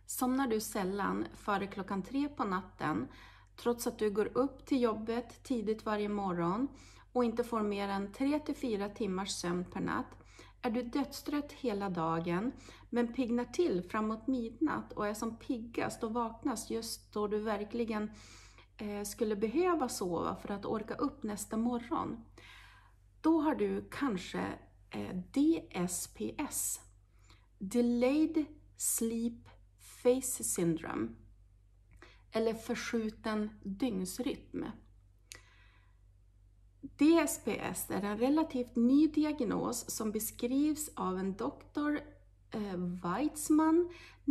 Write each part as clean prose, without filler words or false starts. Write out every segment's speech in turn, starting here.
Somnar du sällan före klockan 3 på natten, trots att du går upp till jobbet tidigt varje morgon och inte får mer än 3-4 timmars sömn per natt, är du dödstrött hela dagen men piggnar till framåt midnatt och är som piggast och vaknas just då du verkligen skulle behöva sova för att orka upp nästa morgon. Då har du kanske DSPS, Delayed Sleep Phase Syndrome, eller förskjuten dygnsrytm. DSPS är en relativt ny diagnos som beskrivs av en doktor Weizmann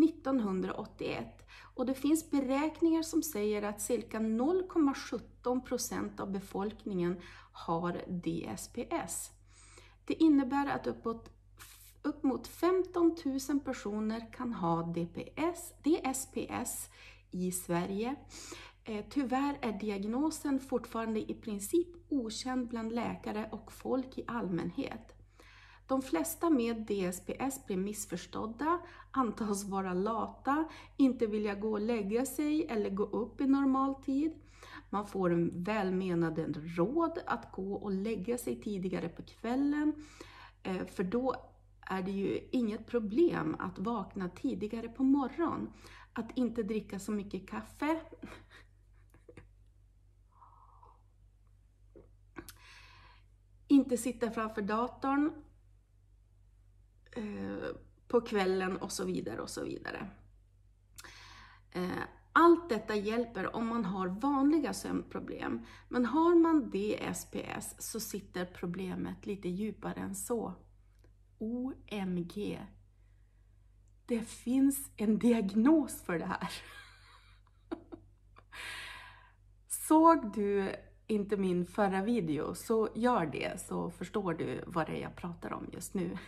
1981, och det finns beräkningar som säger att cirka 0,17% av befolkningen har DSPS. Det innebär att upp mot 15 000 personer kan ha DSPS i Sverige. Tyvärr är diagnosen fortfarande i princip okänd bland läkare och folk i allmänhet. De flesta med DSPS blir missförstådda, antas vara lata, inte vilja gå och lägga sig eller gå upp i normal tid. Man får en välmenande råd att gå och lägga sig tidigare på kvällen, för då är det ju inget problem att vakna tidigare på morgon. Att inte dricka så mycket kaffe. Inte sitta framför datorn på kvällen och så vidare och så vidare. Allt detta hjälper om man har vanliga sömnproblem. Men har man DSPS så sitter problemet lite djupare än så. OMG. Det finns en diagnos för det här. Såg du inte min förra video så gör det, så förstår du vad det är jag pratar om just nu.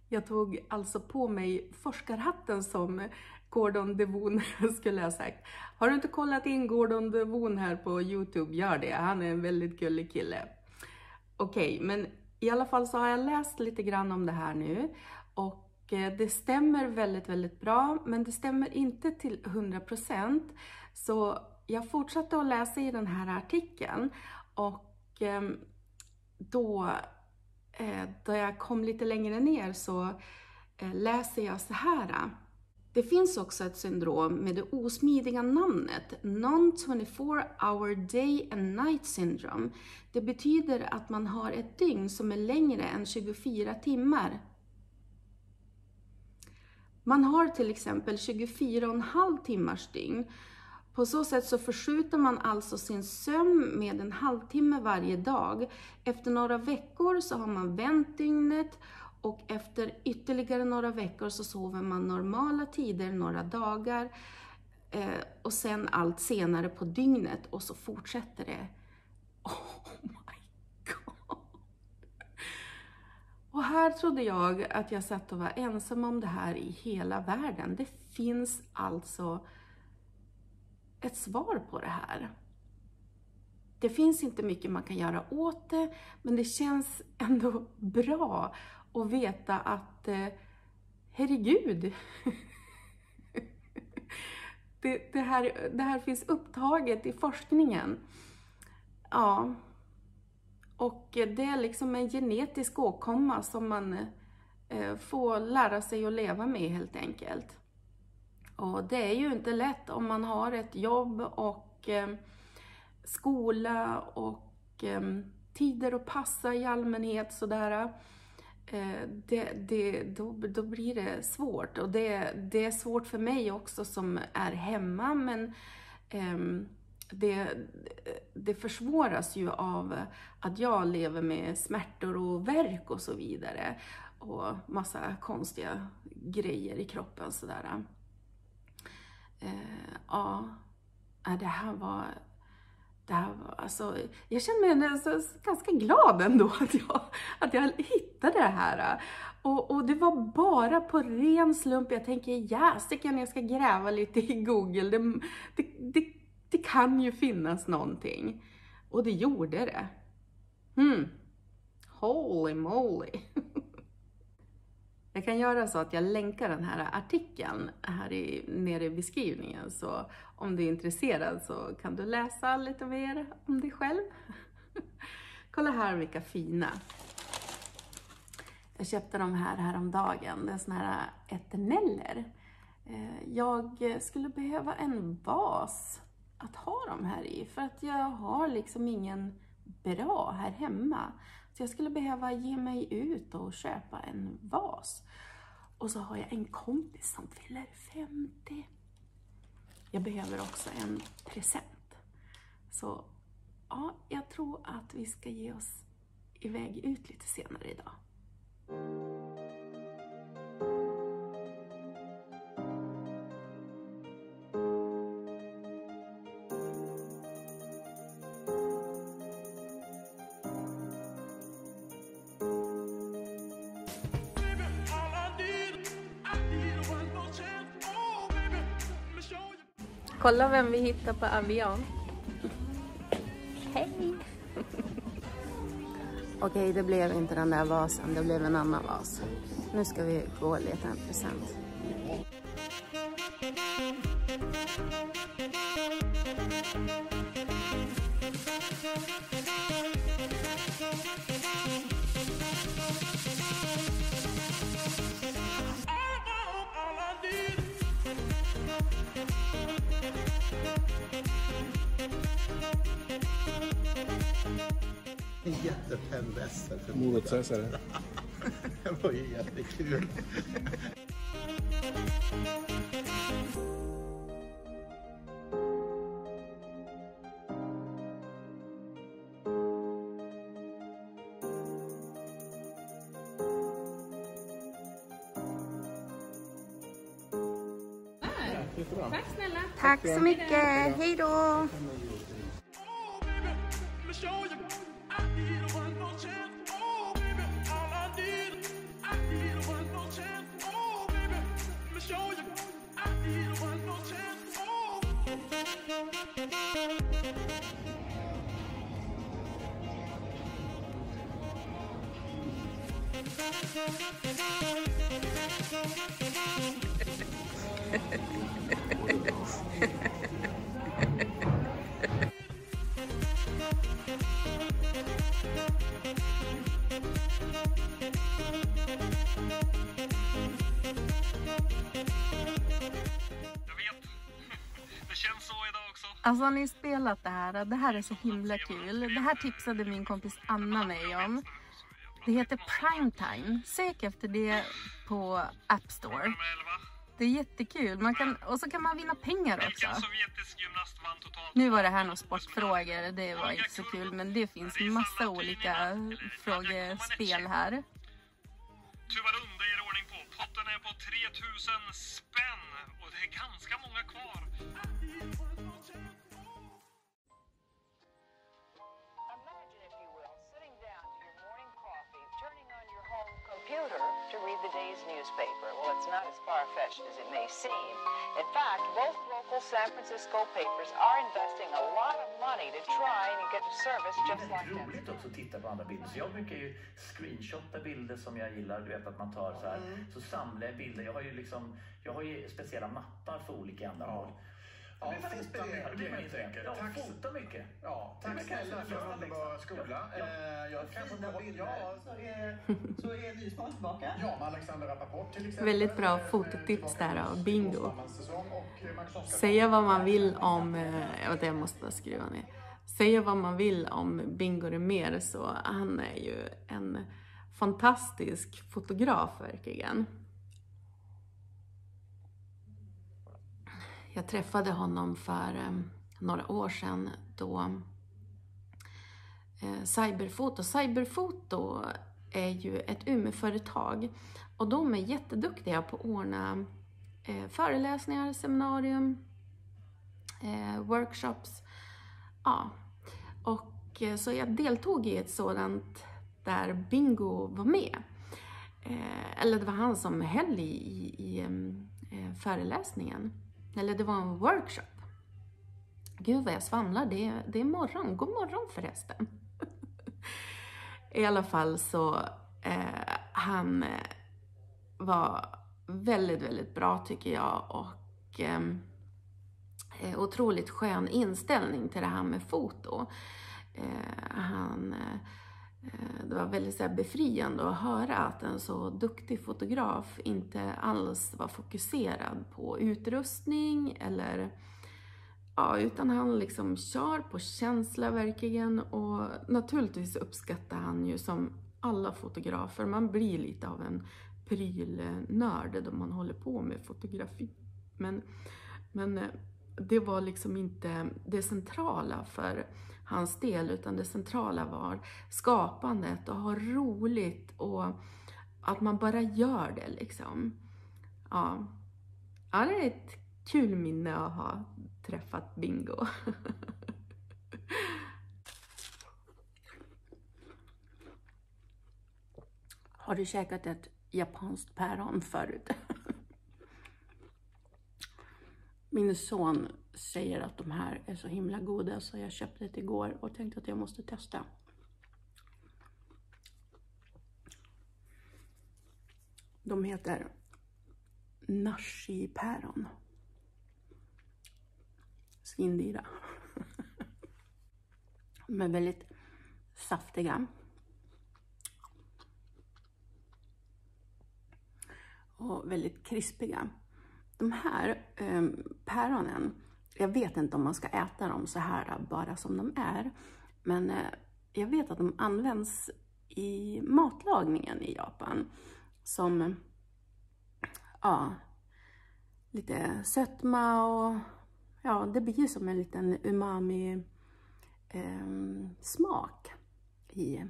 Jag tog alltså på mig forskarhatten som Gordon Devon skulle ha sagt. Har du inte kollat in Gordon Devon här på YouTube, gör det. Han är en väldigt gullig kille. Okej, men i alla fall så har jag läst lite grann om det här nu. Och det stämmer väldigt, väldigt bra. Men det stämmer inte till 100%. Så jag fortsatte att läsa i den här artikeln. Och då jag kom lite längre ner så läser jag så här. Det finns också ett syndrom med det osmidiga namnet Non-24 Hour Day and Night Syndrome. Det betyder att man har ett dygn som är längre än 24 timmar. Man har till exempel 24,5 timmars dygn. På så sätt så förskjuter man alltså sin sömn med en halvtimme varje dag. Efter några veckor så har man vänt dygnet. Och efter ytterligare några veckor så sover man normala tider några dagar. Och sen allt senare på dygnet. Och så fortsätter det. Oh my god. Och här trodde jag att jag satt och var ensam om det här i hela världen. Det finns alltså ett svar på det här. Det finns inte mycket man kan göra åt det. Men det känns ändå bra och veta att, herregud, det här finns upptaget i forskningen. Ja, och det är liksom en genetisk åkomma som man får lära sig att leva med helt enkelt. Och det är ju inte lätt om man har ett jobb och skola och tider att passa i allmänhet sådär. Då blir det svårt, och det är svårt för mig också som är hemma, men det försvåras ju av att jag lever med smärtor och värk och så vidare och massa konstiga grejer i kroppen sådär. Det här var alltså, jag känner mig ganska glad ändå att jag hittade det här. Och det var bara på ren slump. Jag tänker, jag ska gräva lite i Google. Det kan ju finnas någonting. Och det gjorde det. Holy moly. Jag kan göra så att jag länkar den här artikeln här nere i beskrivningen. Så om du är intresserad så kan du läsa lite mer om dig själv. Kolla här vilka fina. Jag köpte de här häromdagen. Det är såna här eterneller. Jag skulle behöva en vas att ha dem här i. För att jag har liksom ingen bra här hemma. Så jag skulle behöva ge mig ut och köpa en vas. Och så har jag en kompis som fyller 50. Jag behöver också en present. Så ja, jag tror att vi ska ge oss iväg ut lite senare idag. Kolla vem vi hittar på Avion. Hej! Okej, det blev inte den där vasen. Det blev en annan vas. Nu ska vi gå och leta en present. En jättepennvässare för Morotsessare. Det var ju jättekul. Tack snälla. Tack så mycket. Hej då. Alltså har ni spelat det här? Det här är så himla kul. Det här tipsade min kompis Anna mig om. Det heter Primetime. Sök efter det på App Store. Det är jättekul. Och så kan man vinna pengar också. Nu var det här några sportfrågor. Det var inte så kul. Men det finns massa olika frågespel här. Tuvarunda ger ordning på. Potten är på 3000 spänn. Och det är ganska många kvar. To read the day's newspaper. Well, it's not as far-fetched as it may seem. In fact, both local San Francisco papers are investing a lot of money to try and get a service just like that. Det är roligt också att titta på andra bilder. Så jag brukar ju screenshotta bilder som jag gillar. Du vet att man tar så här. Så samlar jag bilder. Jag har ju speciella mappar för olika ändamål. Ja, fota mycket. Ja, fota mycket. Ja, tack snälla för en underbar skola. Jag kan fina bilder. Så är vi snart tillbaka. Ja, med Alexander Rappaport till exempel. Väldigt bra fototips där av Bingo. Säga vad man vill om... jag måste bara skruva ner. Säga vad man vill om Bingo Rimér, så han är ju en fantastisk fotograf verkligen. Jag träffade honom för några år sedan då Cyberfoto är ju ett Umeå-företag och de är jätteduktiga på att ordna föreläsningar, seminarium, workshops. Ja. Och så jag deltog i ett sådant där Bingo var med. Eller det var han som höll i föreläsningen. Eller det var en workshop. Gud vad jag svamlar, det är morgon. God morgon förresten. I alla fall så han var väldigt, väldigt bra tycker jag. Och otroligt skön inställning till det här med foto. Det var väldigt så här befriande att höra att en så duktig fotograf inte alls var fokuserad på utrustning eller utan han liksom kör på känsla verkligen. Och naturligtvis uppskattar han ju som alla fotografer, man blir lite av en prylnörd då man håller på med fotografi. Men det var liksom inte det centrala för hans del, utan det centrala var skapandet och ha roligt och att man bara gör det liksom. Ja, det är ett kul minne att ha träffat Bingo. Har du käkat ett japanskt päron förut? Min son säger att de här är så himla goda så jag köpte det igår och tänkte att jag måste testa. De heter nashi-päron. Svindyra. De är väldigt saftiga. Och väldigt krispiga. De här päronen, jag vet inte om man ska äta dem så här bara som de är. Men jag vet att de används i matlagningen i Japan. Som lite sötma och det blir som en liten umami smak i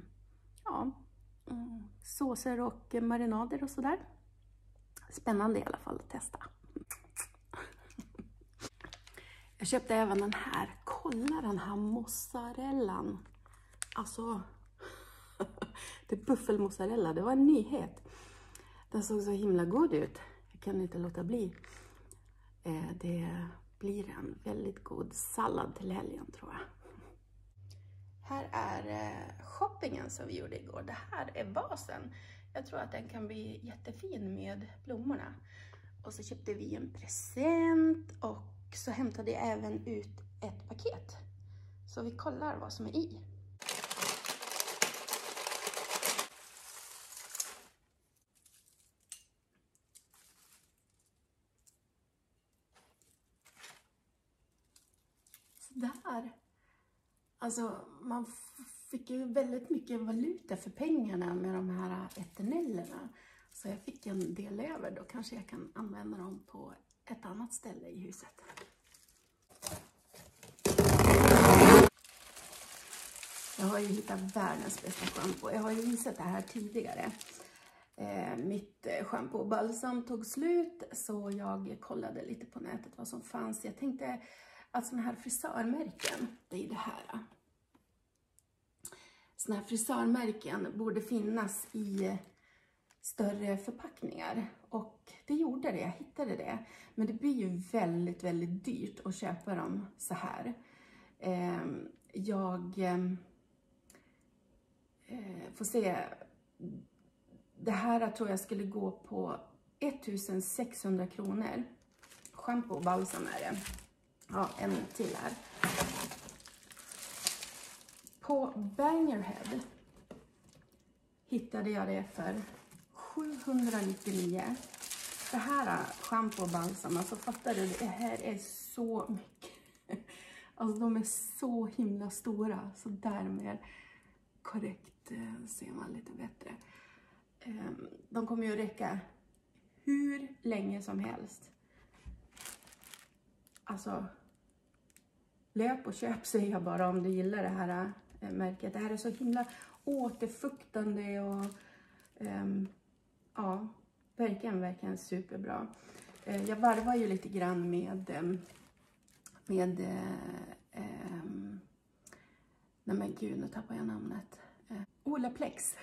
såser och marinader och sådär. Spännande i alla fall att testa. Jag köpte även den här. Kolla den här mozzarellan. Alltså, det är buffelmozzarella. Det var en nyhet. Den såg så himla god ut. Jag kan inte låta bli. Det blir en väldigt god sallad till helgen tror jag. Här är shoppingen som vi gjorde igår. Det här är vasen. Jag tror att den kan bli jättefin med blommorna. Och så köpte vi en present och så hämtade jag även ut ett paket. Så vi kollar vad som är i. Så där. Alltså man fick ju väldigt mycket valuta för pengarna med de här eternellerna. Så jag fick en del över. Då kanske jag kan använda dem på ett annat ställe i huset. Jag har ju hittat världens bästa shampoo. Jag har ju visat det här tidigare. Mitt shampoo och balsam tog slut. Så jag kollade lite på nätet vad som fanns. Jag tänkte att såna här frisörmärken, det är det här. Såna här frisörmärken borde finnas i större förpackningar. Och det gjorde det, jag hittade det. Men det blir ju väldigt, väldigt dyrt att köpa dem så här. Jag får se. Det här tror jag skulle gå på 1600 kronor. Shampoo och balsam är det. Ja, en till här. På Bangerhead hittade jag det för 799. Det här shampoo och balsam, alltså fattar du? Det här är så mycket. Alltså de är så himla stora. Så därmed korrekt ser man lite bättre. De kommer ju räcka hur länge som helst. Alltså, löp och köp säger jag bara om du gillar det här märket. Det här är så himla återfuktande och ja, verkligen superbra. Jag varvar ju lite grann med nej men gud, nu tappar jag namnet. Olaplex.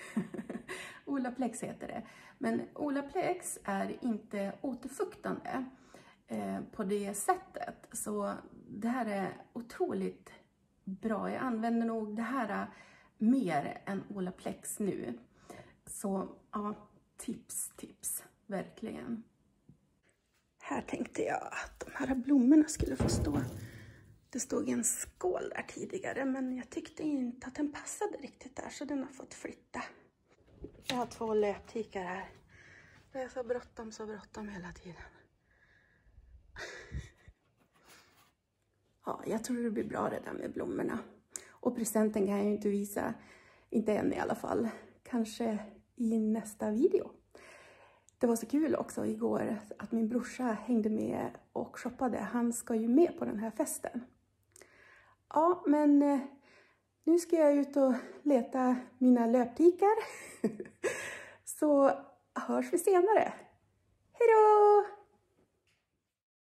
Olaplex heter det. Men Olaplex är inte återfuktande på det sättet. Så det här är otroligt bra. Jag använder nog det här mer än Olaplex nu. Så ja, tips. Verkligen. Här tänkte jag att de här blommorna skulle få stå. Det stod en skål där tidigare, men jag tyckte inte att den passade riktigt där, så den har fått flytta. Jag har 2 löptikar här. Det är så bråttom hela tiden. Ja, jag tror det blir bra det där med blommorna. Och presenten kan jag ju inte visa, inte än i alla fall. Kanske i nästa video. Det var så kul också igår att min brorsa hängde med och shoppade. Han ska ju med på den här festen. Ja, men nu ska jag ut och leta mina löptikar. Så hörs vi senare.